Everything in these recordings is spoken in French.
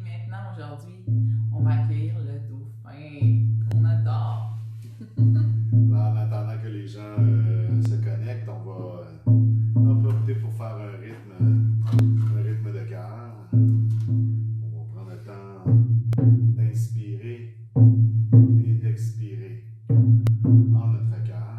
maintenant, aujourd'hui, on va accueillir le dauphin qu'on adore. En attendant que les gens se connectent, on va opter pour faire un rythme de cœur. On va prendre le temps d'inspirer et d'expirer en notre cœur.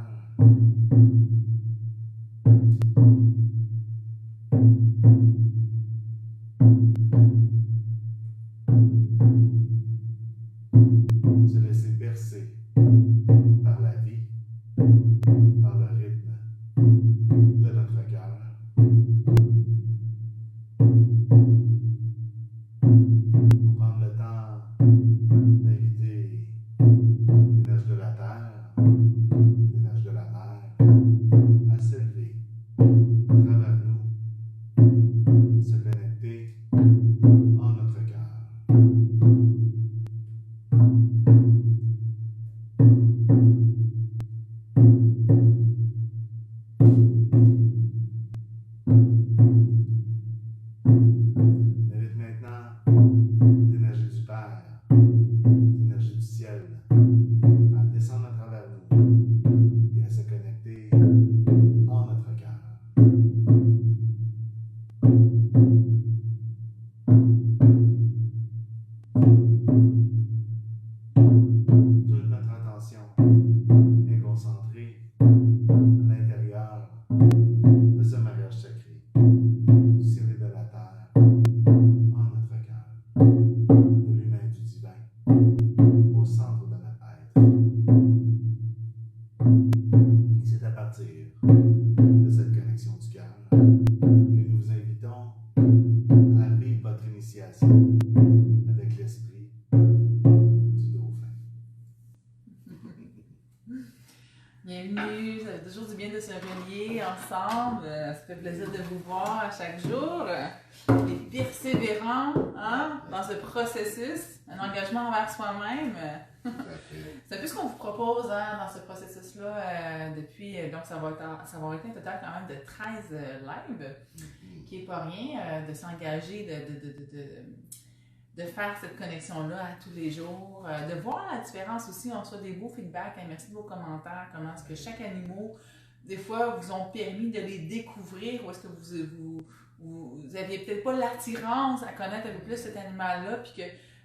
Se laisser bercer par la vie, par le rythme de notre cœur. On va prendre le temps d'inviter l'énergie de la terre, l'énergie de la mer à s'élever à travers nous, se connecter en notre cœur. On invite maintenant l'énergie du Père, l'énergie du ciel, à descendre à travers nous et à se connecter en notre cœur. Toute notre attention est concentrée à l'intérieur de ce mariage sacré, du ciel et de la terre, en notre cœur, de l'humain et du divin, au centre de notre être. Et c'est à partir de cette connexion du cœur que nous vous invitons à vivre votre initiation avec l'esprit du dauphin. Bienvenue, ça fait toujours du bien de se relier ensemble. Ça fait plaisir de vous voir à chaque jour. Et persévérant dans ce processus, un engagement envers soi-même. C'est un peu ce qu'on vous propose dans ce processus-là depuis, donc ça va avoir été un total quand même de 13 lives, qui n'est pas rien, de s'engager, de faire cette connexion-là à tous les jours, de voir la différence aussi, on reçoit des beaux feedbacks, merci de vos commentaires, comment est-ce que chaque animal, des fois, vous ont permis de les découvrir, ou est-ce que vous aviez peut-être pas l'attirance à connaître un peu plus cet animal-là, puis que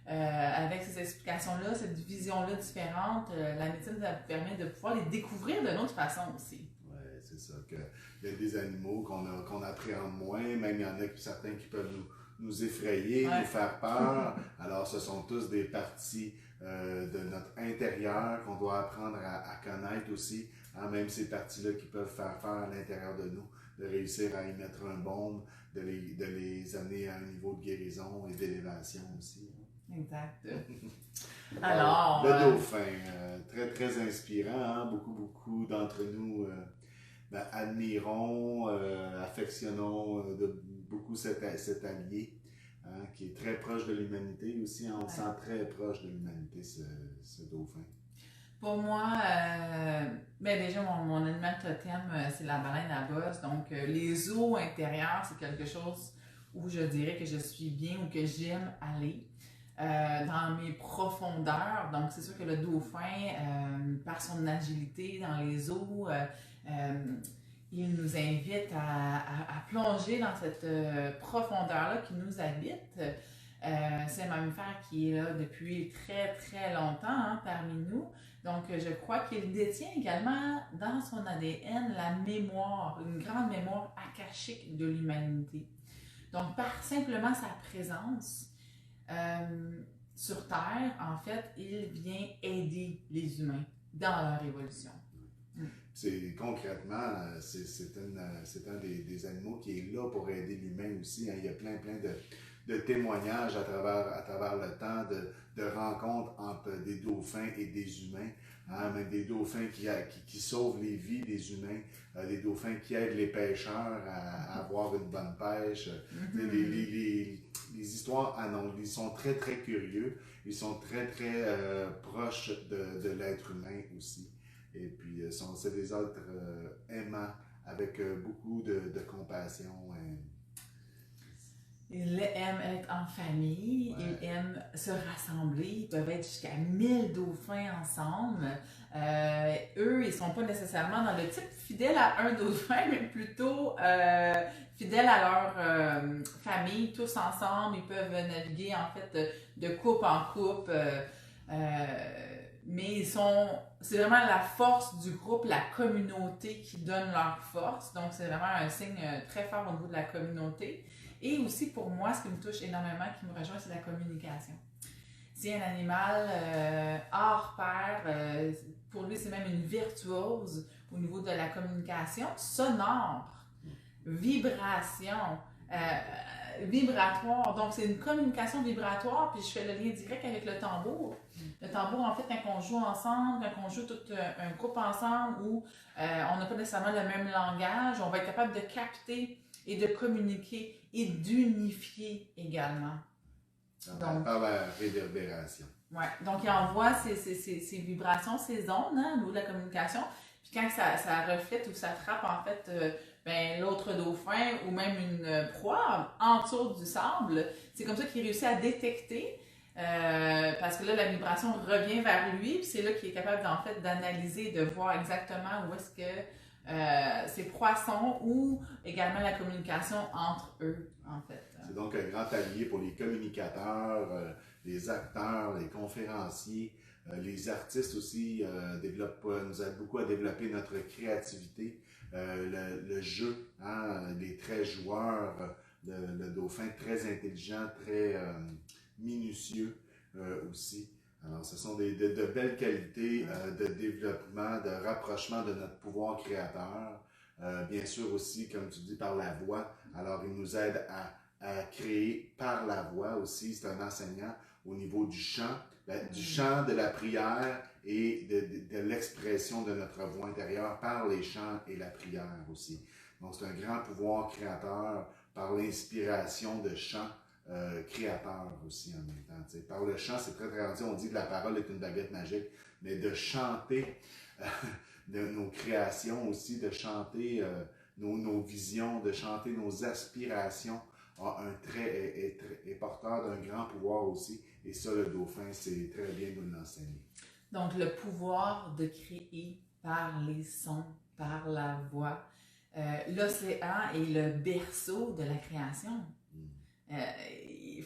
avec ces explications-là, cette vision-là différente, la médecine ça vous permet de pouvoir les découvrir d'une autre façon aussi. Oui, c'est ça. Il y a des animaux qu'on appréhende moins, même il y en a certains qui peuvent nous effrayer, nous faire peur. Alors, ce sont tous des parties de notre intérieur qu'on doit apprendre à connaître aussi. Même ces parties-là qui peuvent faire peur à l'intérieur de nous, de réussir à y mettre un baume, de les amener à un niveau de guérison et d'élévation aussi. Exact. Alors, le dauphin, très très inspirant, beaucoup d'entre nous admirons, affectionnons beaucoup cet allié qui est très proche de l'humanité aussi, on le sent très proche de l'humanité ce dauphin. Pour moi, déjà mon animal totem, c'est la baleine à bosse, donc les eaux intérieures, c'est quelque chose où je dirais que je suis bien ou que j'aime aller. Dans mes profondeurs, donc c'est sûr que le dauphin, par son agilité dans les eaux, il nous invite à plonger dans cette profondeur-là qui nous habite. C'est un mammifère qui est là depuis très très longtemps parmi nous, donc je crois qu'il détient également dans son ADN la mémoire, une grande mémoire akashique de l'humanité. Donc par simplement sa présence, sur Terre, en fait, il vient aider les humains dans leur évolution. Concrètement, c'est un des animaux qui est là pour aider l'humain aussi. Il y a plein de témoignages à travers le temps, de rencontres entre des dauphins et des humains. Même des dauphins qui sauvent les vies des humains, des dauphins qui aident les pêcheurs à avoir une bonne pêche. Les histoires, ils sont très très curieux, ils sont très très proches de l'être humain aussi. Et puis, c'est des êtres aimants, avec beaucoup de compassion. Ils aiment être en famille, Ouais. ils aiment se rassembler, ils peuvent être jusqu'à 1000 dauphins ensemble. Eux, ils sont pas nécessairement dans le type fidèle à un dauphin, mais plutôt fidèles à leur famille, tous ensemble. Ils peuvent naviguer en fait de coupe en coupe. Mais c'est vraiment la force du groupe, la communauté qui donne leur force. Donc, c'est vraiment un signe très fort au niveau de la communauté. Et aussi, pour moi, ce qui me touche énormément, qui me rejoint, c'est la communication. Si un animal hors pair, pour lui, c'est même une virtuose au niveau de la communication sonore, vibration, vibratoire. Donc, c'est une communication vibratoire, puis je fais le lien direct avec le tambour. Le tambour, en fait, quand on joue ensemble, quand on joue tout un groupe ensemble où on n'a pas nécessairement le même langage, on va être capable de capter et de communiquer et d'unifier également. Par la réverbération. Ouais, donc il envoie ces vibrations, ces ondes au niveau de la communication. Puis quand ça reflète ou ça frappe en fait l'autre dauphin ou même une proie en dessous du sable, c'est comme ça qu'il réussit à détecter. Parce que là, la vibration revient vers lui, puis c'est là qu'il est capable en fait d'analyser, de voir exactement où est-ce que ces proies sont ou également la communication entre eux, en fait. C'est donc un grand allié pour les communicateurs, les acteurs, les conférenciers, les artistes aussi nous aident beaucoup à développer notre créativité, le jeu, hein, les très joueurs, le dauphin très intelligent, très minutieux aussi. Alors, ce sont de belles qualités de développement, de rapprochement de notre pouvoir créateur. Bien sûr aussi, comme tu dis, par la voix. Alors, il nous aide à créer par la voix aussi. C'est un enseignant au niveau du chant, du chant, de la prière et de l'expression de notre voix intérieure par les chants et la prière aussi. Donc, c'est un grand pouvoir créateur par l'inspiration de chants créateurs aussi en même temps. T'sais. Par le chant, c'est très très on dit que la parole est une baguette magique, mais de chanter de nos créations aussi, de chanter nos visions, de chanter nos aspirations, est porteur d'un grand pouvoir aussi. Et ça, le dauphin, c'est très bien de nous l'enseigner. Donc, le pouvoir de créer par les sons, par la voix. L'océan est le berceau de la création.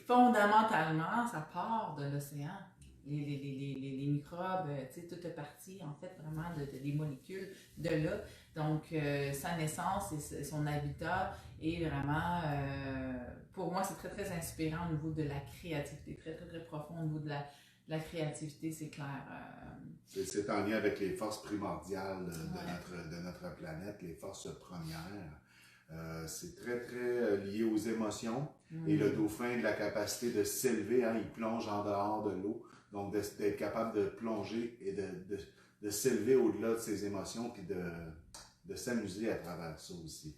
Fondamentalement, ça part de l'océan. Les microbes, toute partie, en fait, vraiment des molécules de là. Donc, sa naissance et son habitat est vraiment, pour moi, c'est très, très inspirant au niveau de la créativité, très, très, très profond au niveau de la créativité, c'est clair. C'est en lien avec les forces primordiales de notre planète, les forces premières. C'est très, très lié aux émotions. Et le dauphin a la capacité de s'élever, hein, il plonge en dehors de l'eau. Donc, d'être capable de plonger et de s'élever au-delà de ses émotions puis de s'amuser à travers ça aussi.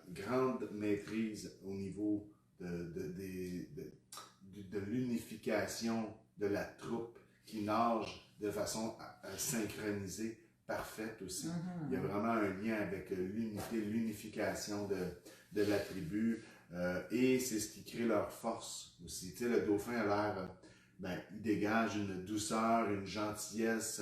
Grande maîtrise au niveau de l'unification de la troupe qui nage de façon synchronisée, parfaite aussi. Il y a vraiment un lien avec l'unité, l'unification de la tribu et c'est ce qui crée leur force aussi. Tu sais, le dauphin a l'air, il dégage une douceur, une gentillesse,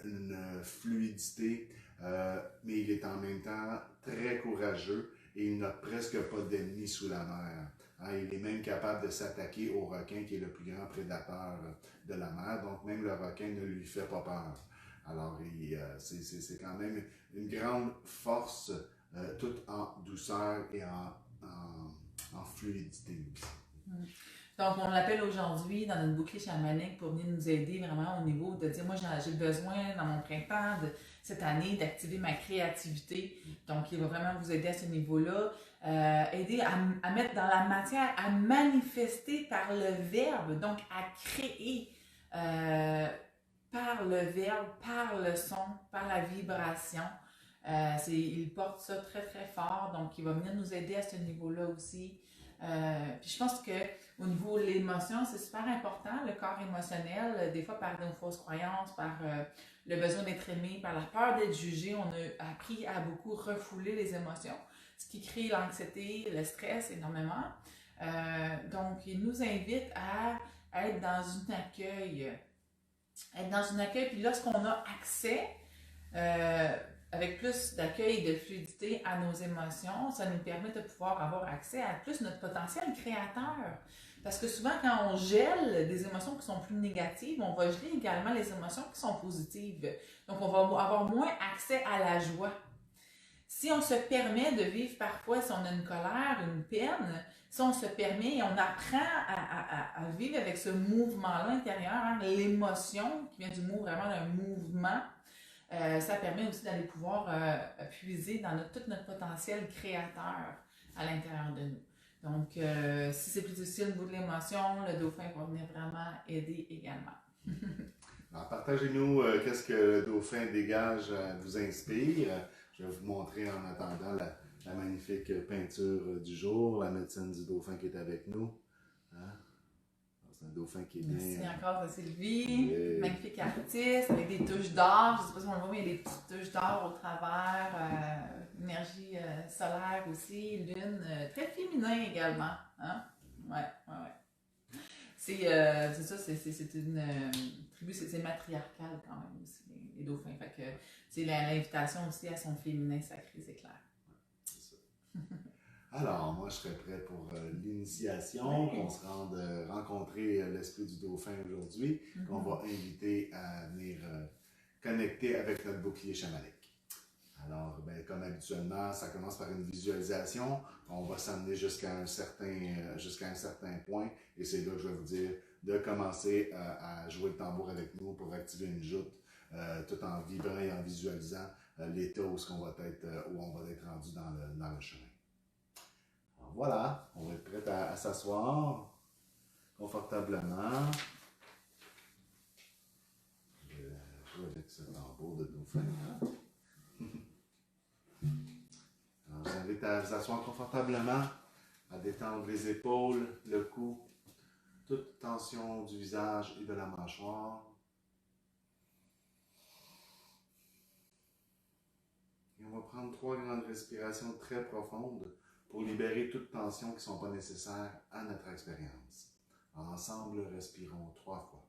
une fluidité, mais il est en même temps très courageux et il n'a presque pas d'ennemis sous la mer. Hein, il est même capable de s'attaquer au requin qui est le plus grand prédateur de la mer, donc même le requin ne lui fait pas peur. Alors, c'est quand même une grande force, tout en douceur et en fluidité aussi. Donc, on l'appelle aujourd'hui dans notre bouquet chamanique pour venir nous aider vraiment au niveau de dire, moi, j'ai besoin dans mon printemps de cette année d'activer ma créativité. Donc, il va vraiment vous aider à ce niveau-là. Aider à mettre dans la matière, à manifester par le verbe, donc à créer par le verbe, par le son, par la vibration. Il porte ça très très fort, donc il va venir nous aider à ce niveau-là aussi. Puis je pense que au niveau de l'émotion, c'est super important, le corps émotionnel, des fois par nos fausses croyances, par le besoin d'être aimé, par la peur d'être jugé, on a appris à beaucoup refouler les émotions, ce qui crée l'anxiété, le stress énormément. Donc, il nous invite à être dans un accueil. Être dans un accueil, puis lorsqu'on a accès, euh, avec plus d'accueil et de fluidité à nos émotions, ça nous permet de pouvoir avoir accès à plus notre potentiel créateur. Parce que souvent, quand on gèle des émotions qui sont plus négatives, on va geler également les émotions qui sont positives. Donc, on va avoir moins accès à la joie. Si on se permet de vivre parfois, si on a une colère, une peine, si on se permet et on apprend à vivre avec ce mouvement-là intérieur, hein, l'émotion qui vient du mot vraiment d'un mouvement, ça permet aussi d'aller pouvoir puiser dans tout notre potentiel créateur à l'intérieur de nous. Donc, si c'est plus difficile au niveau de l'émotion, le dauphin va venir vraiment aider également. Alors, partagez-nous qu'est-ce que le dauphin dégage vous inspire. Je vais vous montrer en attendant la magnifique peinture du jour, la médecine du dauphin qui est avec nous. Hein? C'est un dauphin qui est bien. Merci encore à Sylvie, magnifique artiste avec des touches d'or. Je ne sais pas si on le voit, mais il y a des petites touches d'or au travers. Énergie solaire aussi, lune, très féminin également. Hein? Ouais. C'est ça, c'est une tribu, c'est matriarcal quand même aussi, les dauphins. Fait que c'est l'invitation aussi à son féminin sacré, c'est clair. C'est ça. Alors, moi, je serais prêt pour l'initiation, qu'on se rende rencontrer l'esprit du dauphin aujourd'hui, qu'on va inviter à venir connecter avec notre bouclier chamanique. Alors, ben, comme habituellement, ça commence par une visualisation. On va s'amener jusqu'à un certain point. Et c'est là que je vais vous dire de commencer à jouer le tambour avec nous pour activer une joute, tout en vibrant et en visualisant l'état où on va être rendu dans le chemin. Alors voilà, on va être prêt à s'asseoir confortablement. Je vais jouer avec ce tambour de dauphin. Alors, je vous invite à vous asseoir confortablement, à détendre les épaules, le cou, toute tension du visage et de la mâchoire. Et on va prendre 3 grandes respirations très profondes pour libérer toute tension qui ne sont pas nécessaires à notre expérience. Ensemble, respirons 3 fois.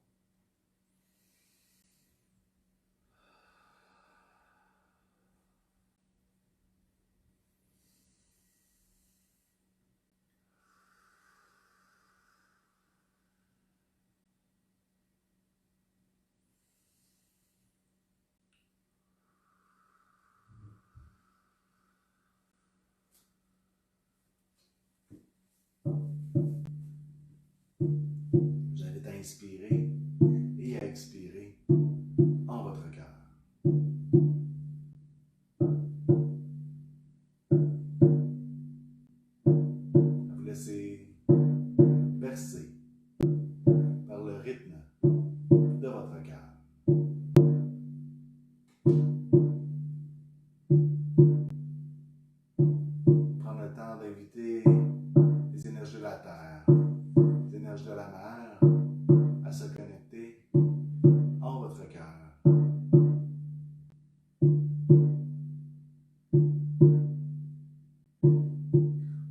Je vous invite à inspirer et à expirer en votre cœur. À vous laisser bercer par le rythme de votre cœur. Prendre le temps d'inviter les énergies de la terre, les énergies de la mer à se connecter en votre cœur.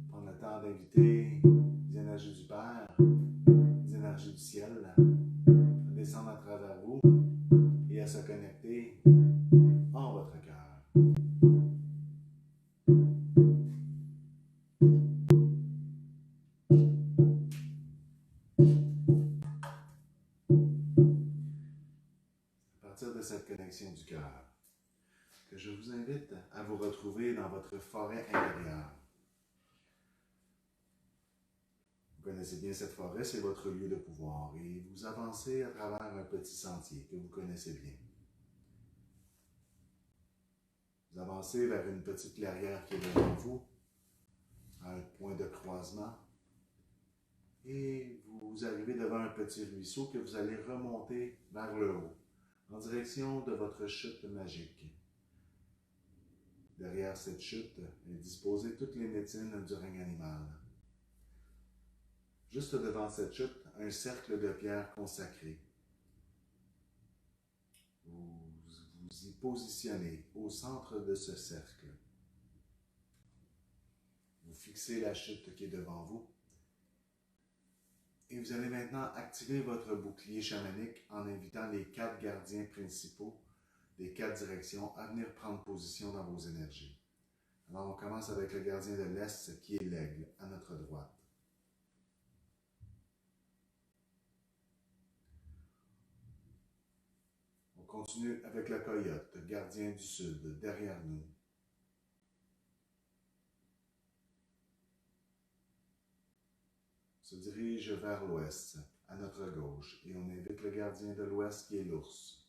Prendre le temps d'inviter les énergies du Père, les énergies du ciel à descendre à travers vous et à se connecter en votre cœur. À partir de cette connexion du cœur, que je vous invite à vous retrouver dans votre forêt intérieure. Vous connaissez bien cette forêt, c'est votre lieu de pouvoir et vous avancez à travers un petit sentier que vous connaissez bien. Vous avancez vers une petite clairière qui est devant vous, à un point de croisement, et vous arrivez devant un petit ruisseau que vous allez remonter vers le haut, en direction de votre chute magique. Derrière cette chute est disposée toutes les médecines du règne animal. Juste devant cette chute, un cercle de pierre consacré. Vous vous y positionnez au centre de ce cercle. Vous fixez la chute qui est devant vous. Et vous allez maintenant activer votre bouclier chamanique en invitant les 4 gardiens principaux des 4 directions à venir prendre position dans vos énergies. Alors on commence avec le gardien de l'Est qui est l'aigle à notre droite. On continue avec le coyote, gardien du Sud, derrière nous. Se dirige vers l'ouest, à notre gauche, et on invite le gardien de l'ouest qui est l'ours.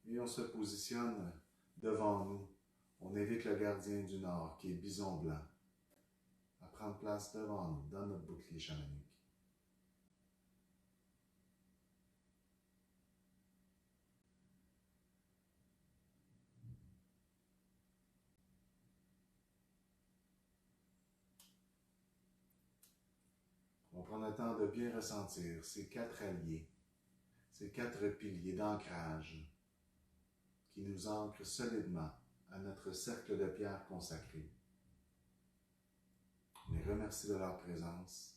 Et on se positionne devant nous. On invite le gardien du nord qui est bison blanc à prendre place devant nous, dans notre bouclier chamanique. On prend le temps de bien ressentir ces 4 alliés, ces 4 piliers d'ancrage qui nous ancrent solidement à notre cercle de pierre consacré. On les remercie de leur présence.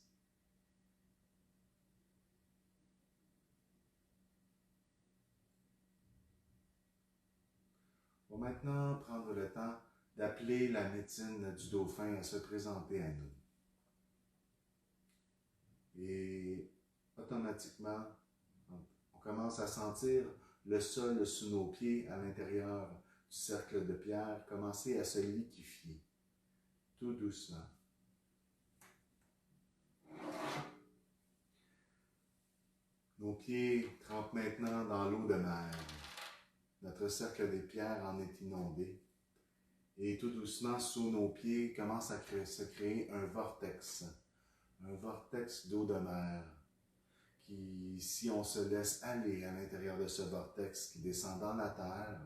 On va maintenant prendre le temps d'appeler la médecine du dauphin à se présenter à nous. Et automatiquement, on commence à sentir le sol sous nos pieds à l'intérieur du cercle de pierre commencer à se liquéfier, tout doucement. Nos pieds trempent maintenant dans l'eau de mer. Notre cercle de pierre en est inondé. Et tout doucement, sous nos pieds, commence à se créer un vortex d'eau de mer qui, si on se laisse aller à l'intérieur de ce vortex qui descend dans la terre,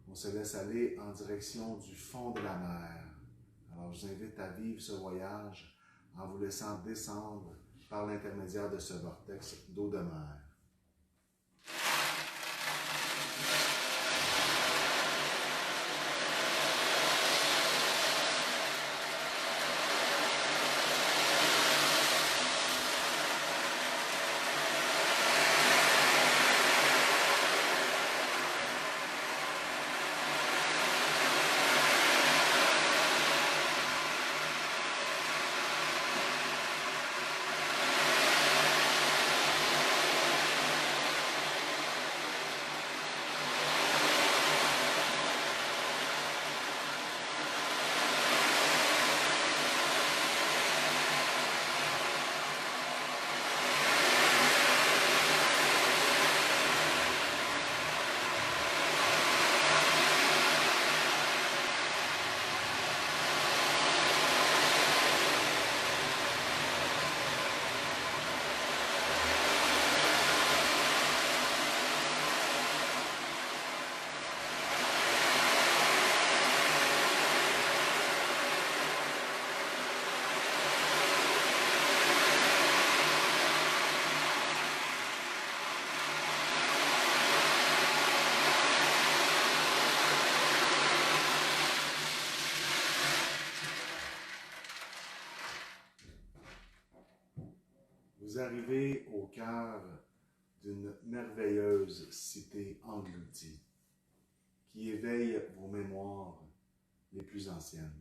on se laisse aller en direction du fond de la mer. Alors, je vous invite à vivre ce voyage en vous laissant descendre par l'intermédiaire de ce vortex d'eau de mer. Vous arrivez au cœur d'une merveilleuse cité engloutie qui éveille vos mémoires les plus anciennes.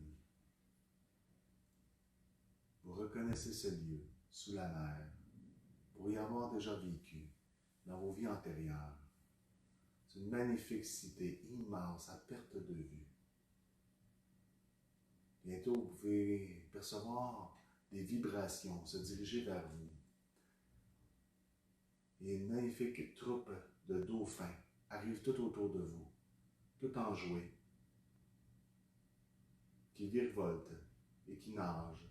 Vous reconnaissez ce lieu sous la mer pour y avoir déjà vécu dans vos vies antérieures. C'est une magnifique cité immense à perte de vue. Bientôt, vous pouvez percevoir des vibrations se diriger vers vous. Et une magnifique troupe de dauphins arrive tout autour de vous, tout enjoués, qui virevoltent et qui nagent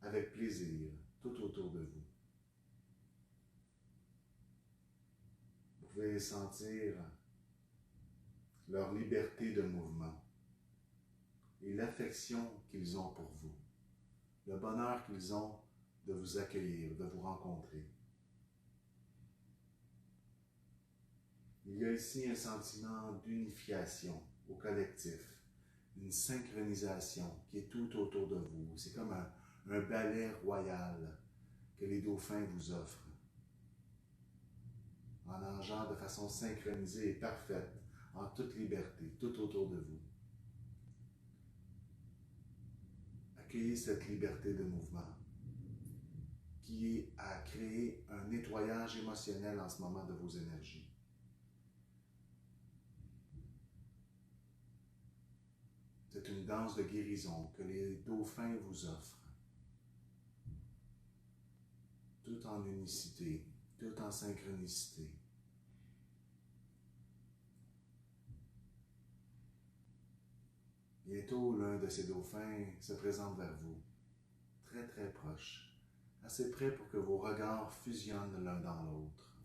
avec plaisir tout autour de vous. Vous pouvez sentir leur liberté de mouvement. et l'affection qu'ils ont pour vous, le bonheur qu'ils ont de vous accueillir, de vous rencontrer. Il y a ici un sentiment d'unification au collectif, une synchronisation qui est tout autour de vous. C'est comme un ballet royal que les dauphins vous offrent, en nageant de façon synchronisée et parfaite, en toute liberté, tout autour de vous. Accueillez cette liberté de mouvement qui est à créer un nettoyage émotionnel en ce moment de vos énergies. C'est une danse de guérison que les dauphins vous offrent, tout en unicité, tout en synchronicité. Bientôt, l'un de ces dauphins se présente vers vous, très très proche, assez près pour que vos regards fusionnent l'un dans l'autre.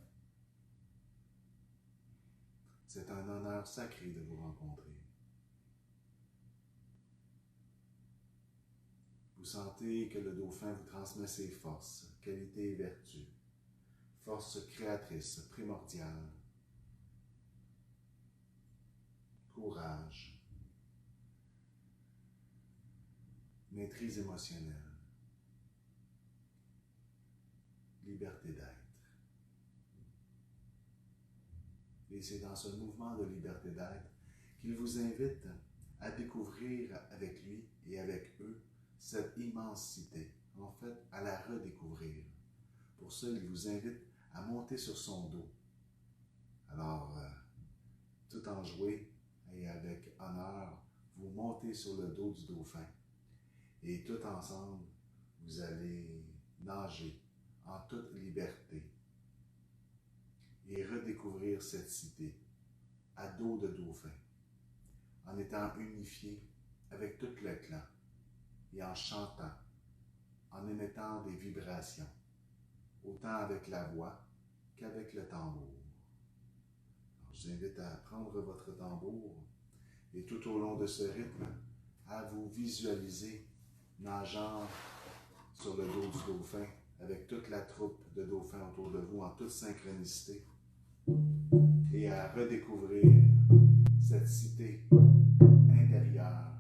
C'est un honneur sacré de vous rencontrer. Vous sentez que le dauphin vous transmet ses forces, qualités et vertus, forces créatrices, primordiales, courage, maîtrise émotionnelle, liberté d'être. Et c'est dans ce mouvement de liberté d'être qu'il vous invite à découvrir avec lui et avec eux cette immensité, en fait, à la redécouvrir. Pour ça, il vous invite à monter sur son dos. Alors, tout en jouer et avec honneur, vous montez sur le dos du dauphin. Et tout ensemble, vous allez nager en toute liberté et redécouvrir cette cité à dos de dauphin, en étant unifié avec tout le clan et en chantant, en émettant des vibrations, autant avec la voix qu'avec le tambour. Alors, je vous invite à prendre votre tambour et tout au long de ce rythme, à vous visualiser nageant sur le dos du dauphin avec toute la troupe de dauphins autour de vous en toute synchronicité et à redécouvrir cette cité intérieure.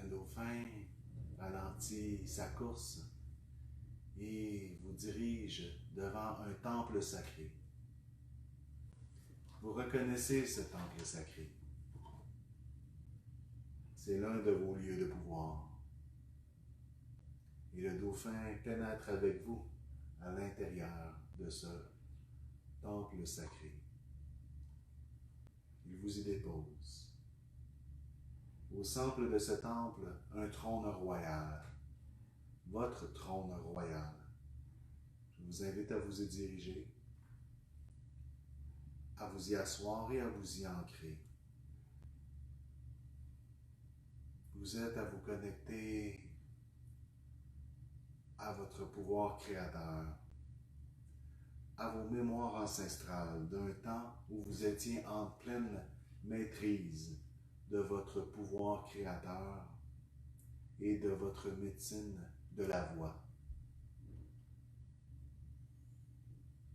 Le dauphin ralentit sa course et vous dirige devant un temple sacré. Vous reconnaissez ce temple sacré. C'est l'un de vos lieux de pouvoir. Et le dauphin pénètre avec vous à l'intérieur de ce temple sacré. Il vous y dépose. Au centre de ce temple, un trône royal. Votre trône royal. Je vous invite à vous y diriger, à vous y asseoir et à vous y ancrer. Vous êtes à vous connecter à votre pouvoir créateur, à vos mémoires ancestrales d'un temps où vous étiez en pleine maîtrise de votre pouvoir créateur et de votre médecine de la voix.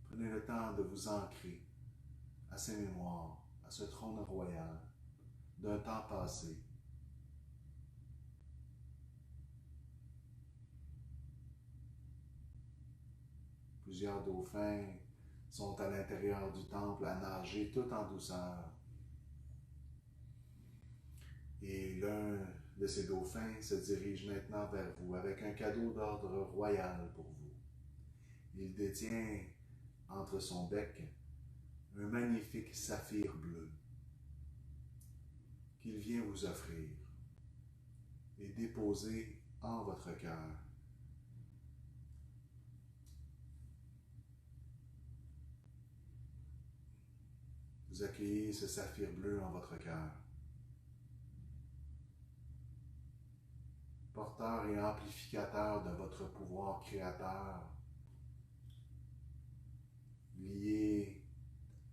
Prenez le temps de vous ancrer à ces mémoires, à ce trône royal d'un temps passé. Plusieurs dauphins sont à l'intérieur du temple à nager tout en douceur. Et l'un de ces dauphins se dirige maintenant vers vous avec un cadeau d'ordre royal pour vous. Il détient entre son bec un magnifique saphir bleu qu'il vient vous offrir et déposer en votre cœur. Vous accueillez ce saphir bleu en votre cœur. Porteur et amplificateur de votre pouvoir créateur, lié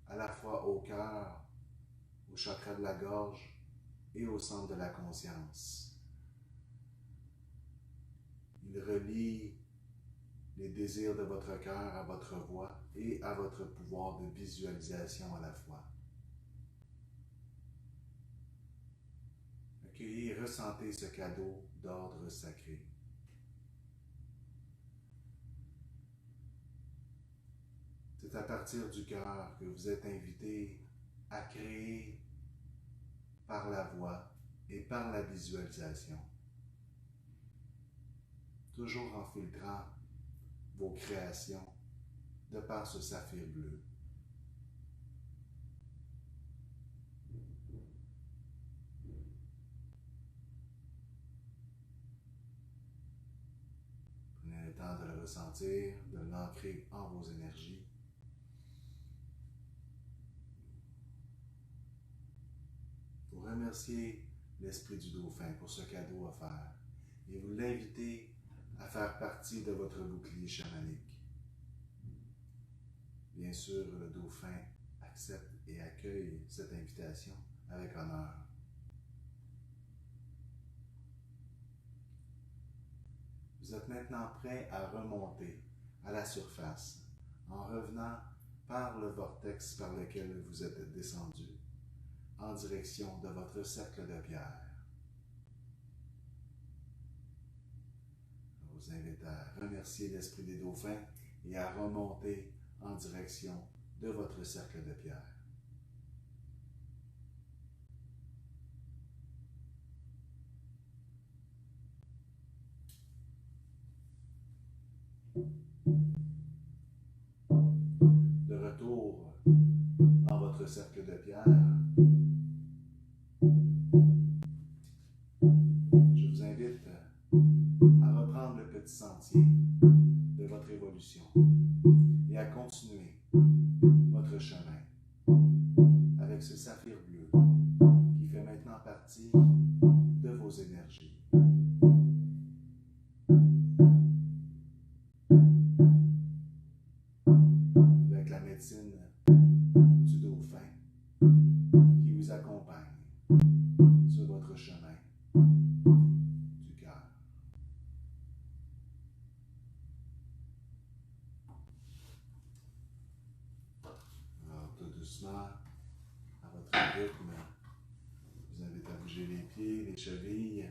à la fois au cœur, au chakra de la gorge et au centre de la conscience. Il relie les désirs de votre cœur à votre voix et à votre pouvoir de visualisation à la fois. Accueillez et ressentez ce cadeau d'ordre sacré. C'est à partir du cœur que vous êtes invité à créer par la voix et par la visualisation. Toujours en filtrant vos créations de par ce saphir bleu. Prenez le temps de le ressentir, de l'ancrer en vos énergies. Vous remerciez l'esprit du dauphin pour ce cadeau offert et vous l'invitez à faire partie de votre bouclier chamanique. Bien sûr, le dauphin accepte et accueille cette invitation avec honneur. Vous êtes maintenant prêt à remonter à la surface en revenant par le vortex par lequel vous êtes descendu en direction de votre cercle de pierre. Je vous invite à remercier l'Esprit des Dauphins et à remonter en direction de votre cercle de pierre. De retour dans votre cercle de pierre, je vous invite à reprendre le petit sentier de votre évolution et à continuer votre chemin avec ce saphir bleu qui fait maintenant partie de vos énergies. Avec la médecine du dauphin qui vous accompagne sur votre chemin du cœur. Alors, tout doucement, à votre rythme, je vous invite à bouger les pieds, les chevilles,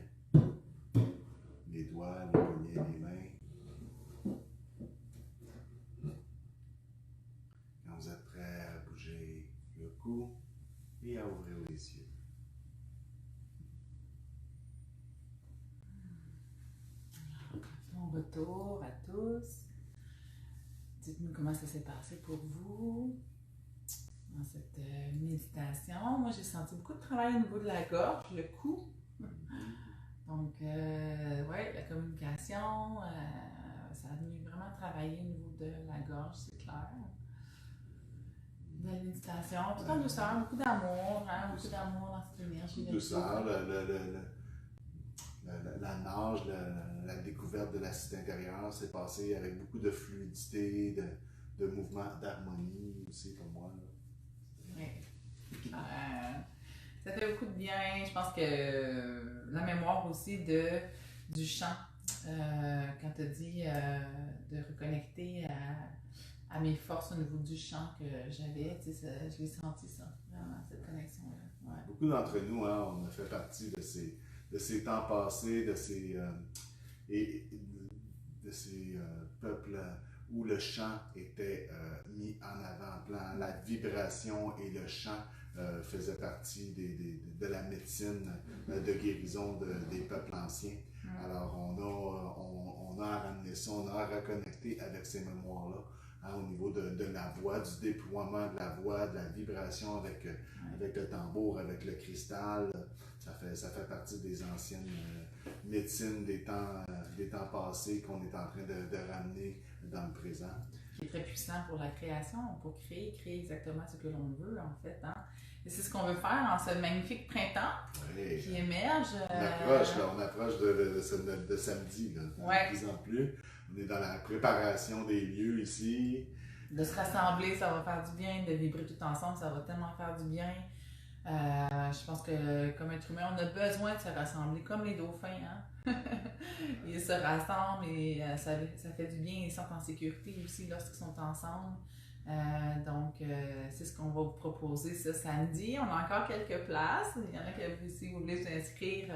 les doigts, les poignets, les mains. Quand vous êtes prêt à bouger le cou et à ouvrir les yeux. Bon retour à tous. Dites-nous comment ça s'est passé pour vous dans cette méditation. Moi, j'ai senti beaucoup de travail au niveau de la gorge, le cou. Donc, ouais, la communication, ça a venu vraiment travailler au niveau de la gorge, c'est clair. Belle méditation, tout en douceur, beaucoup d'amour, hein, beaucoup d'amour dans cette énergie. Beaucoup de douceur, la nage, la découverte de la cité intérieure s'est passée avec beaucoup de fluidité, de mouvement, d'harmonie aussi pour moi. Là. Oui. Ça fait beaucoup de bien. Je pense que la mémoire aussi du chant, quand tu as dit de reconnecter à mes forces au niveau du chant que j'avais, je l'ai senti ça, vraiment, cette connexion-là. Ouais. Beaucoup d'entre nous, hein, on a fait partie de ces temps passés, de ces peuples où le chant était mis en avant-plan. La vibration et le chant faisaient partie de la médecine de guérison des peuples anciens. Alors, on a à ramener ça, on a à reconnecter avec ces mémoires-là. Au niveau de la voix, du déploiement de la voix, de la vibration avec le tambour, avec le cristal. Ça fait partie des anciennes médecines des temps passés qu'on est en train de ramener dans le présent. Qui est très puissant pour la création, pour créer exactement ce que l'on veut, en fait. Hein? Et c'est ce qu'on veut faire en ce magnifique printemps qui émerge. On approche de samedi, là, de plus en plus. On est dans la préparation des lieux ici. De se rassembler, ça va faire du bien. De vibrer tout ensemble, ça va tellement faire du bien. Je pense que comme être humain, on a besoin de se rassembler, comme les dauphins. Hein? Ils se rassemblent et ça fait du bien. Ils sont en sécurité aussi lorsqu'ils sont ensemble. Donc, c'est ce qu'on va vous proposer ce samedi. On a encore quelques places. Il y en a qui, si vous voulez vous inscrire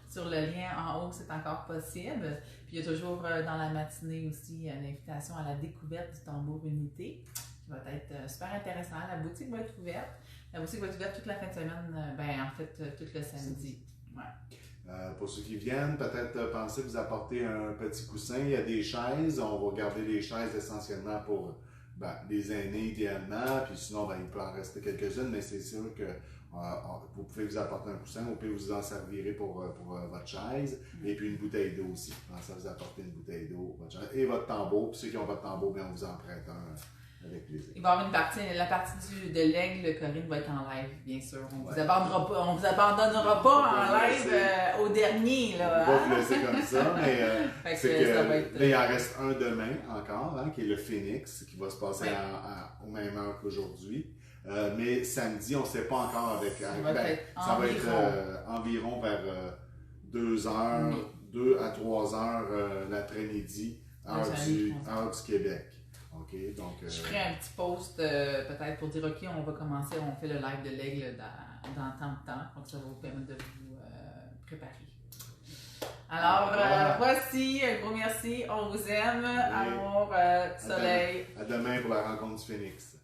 sur le lien en haut, c'est encore possible. Puis il y a toujours dans la matinée aussi une invitation à la découverte du tambour unité qui va être super intéressant. La boutique va être ouverte. La boutique va être ouverte toute la fin de semaine, en fait, tout le samedi. Ouais. Pour ceux qui viennent, peut-être penser vous apporter un petit coussin. Il y a des chaises. On va garder les chaises essentiellement pour les aînés idéalement. Puis sinon, il peut en rester quelques-unes, mais c'est sûr que vous pouvez vous apporter un coussin. Vous pouvez vous en servir pour votre chaise. Et puis une bouteille d'eau aussi. Pensez à vous apporter une bouteille d'eau, votre chaise, et votre tambour. Puis ceux qui ont votre tambour, on vous en prête un. Avec plaisir. Il va y avoir une partie, la partie de l'aigle, Corinne va être en live, bien sûr. On vous abandonnera pas en live au dernier. Là, on va vous laisser comme ça, mais il en reste un demain encore, hein, qui est le Phoenix, qui va se passer au même heure qu'aujourd'hui. Mais samedi, on ne sait pas encore ça va être environ vers 2h, 2 à 3 heures l'après-midi, heure du Québec. OK, donc... Je ferai un petit post peut-être pour dire, OK, on va commencer, on fait le live de l'aigle dans tant de temps. Donc, ça va vous permettre de vous préparer. Alors, voici, un gros merci, on vous aime. Amour, soleil. À demain pour la rencontre du Phénix.